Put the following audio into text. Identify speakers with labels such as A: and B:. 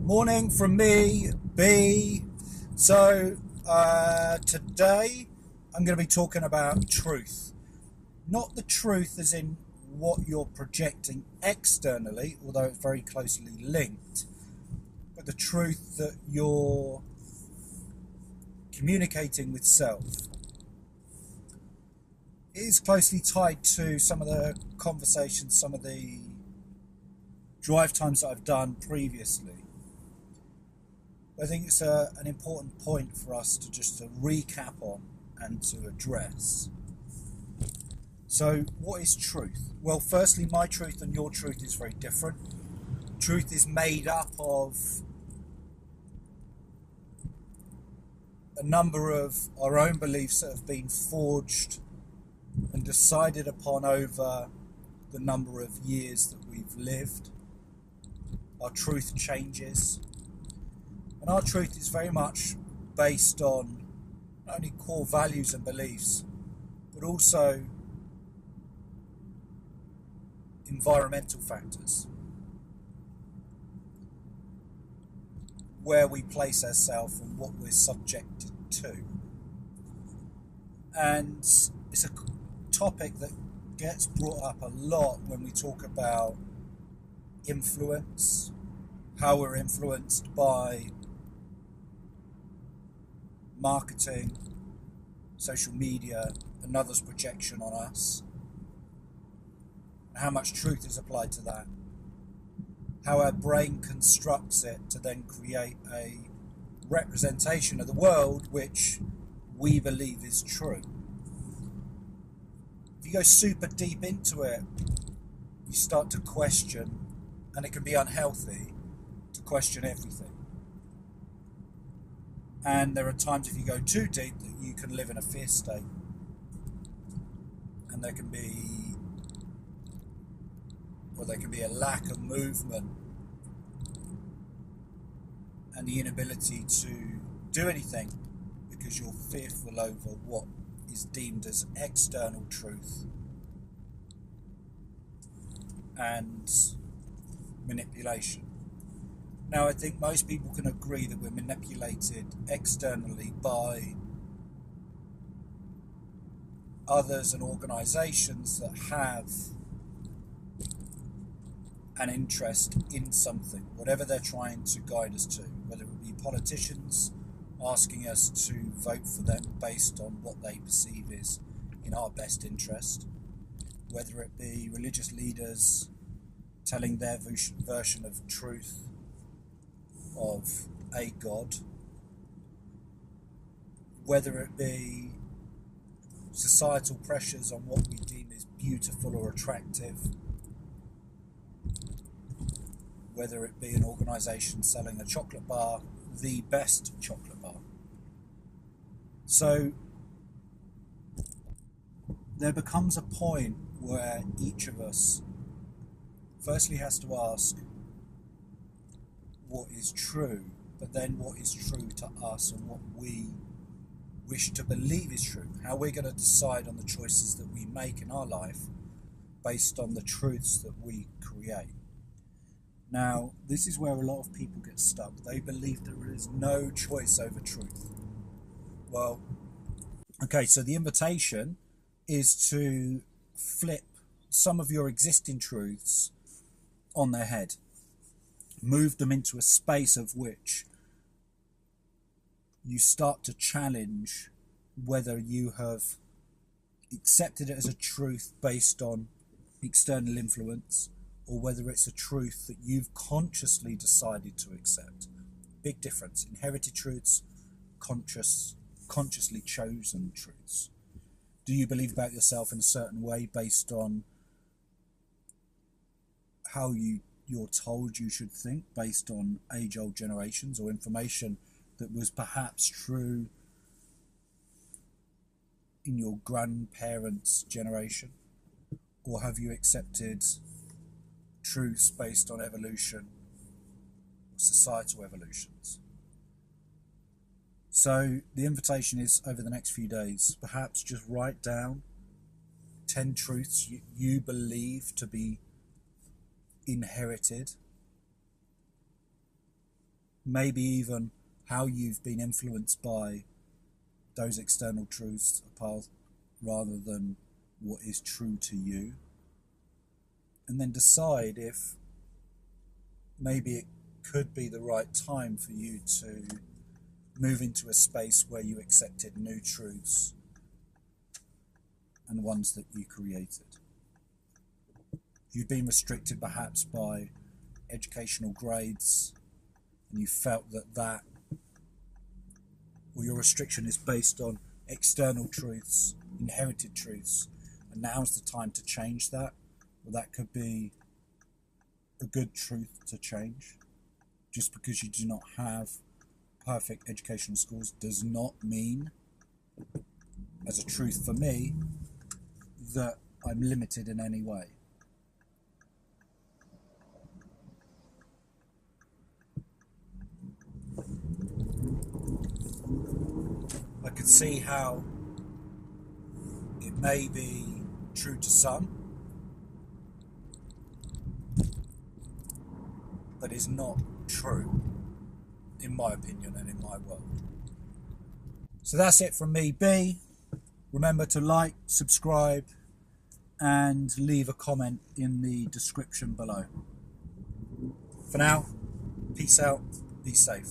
A: Morning from me, B. So today I'm going to be talking about truth. Not the truth as in what you're projecting externally, although it's very closely linked, but the truth that you're communicating with self. It is closely tied to some of the conversations, some of the drive times that I've done previously. I think it's an important point for us to recap on and to address. So what is truth? Well, firstly, my truth and your truth is very different. Truth is made up of a number of our own beliefs that have been forged and decided upon over the number of years that we've lived. Our truth changes. And our truth is very much based on not only core values and beliefs, but also environmental factors. Where we place ourselves and what we're subjected to. And it's a topic that gets brought up a lot when we talk about influence, how we're influenced by marketing, social media, and others' projection on us, and how much truth is applied to that, how our brain constructs it to then create a representation of the world which we believe is true. If you go super deep into it, you start to question, and it can be unhealthy to question everything. And there are times if you go too deep that you can live in a fear state. And there can be a lack of movement and the inability to do anything because you're fearful over what is deemed as external truth and manipulation. Now, I think most people can agree that we're manipulated externally by others and organisations that have an interest in something, whatever they're trying to guide us to, whether it be politicians asking us to vote for them based on what they perceive is in our best interest, whether it be religious leaders telling their version of truth of a God, whether it be societal pressures on what we deem as beautiful or attractive, whether it be an organisation selling a chocolate bar, the best chocolate bar. So there becomes a point where each of us firstly has to ask what is true, but then what is true to us and what we wish to believe is true. How we're going to decide on the choices that we make in our life based on the truths that we create. Now, this is where a lot of people get stuck. They believe there is no choice over truth. Well, okay, so the invitation is to flip some of your existing truths on their head. Move them into a space of which you start to challenge whether you have accepted it as a truth based on external influence or whether it's a truth that you've consciously decided to accept. Big difference. Inherited truths, consciously chosen truths. Do you believe about yourself in a certain way based on how you're told you should think, based on age-old generations or information that was perhaps true in your grandparents' generation? Or have you accepted truths based on evolution, societal evolutions? So the invitation is over the next few days, perhaps just write down 10 truths you believe to be inherited. Maybe even how you've been influenced by those external truths apart, rather than what is true to you. And then decide if maybe it could be the right time for you to move into a space where you accepted new truths and ones that you created. You've been restricted perhaps by educational grades, and you felt that or your restriction is based on external truths, inherited truths, and now's the time to change that. Well, that could be a good truth to change. Just because you do not have perfect educational schools does not mean, as a truth for me, that I'm limited in any way. I could see how it may be true to some, but is not true, in my opinion and in my world. So that's it from me, B. Remember to like, subscribe, and leave a comment in the description below. For now, peace out, be safe.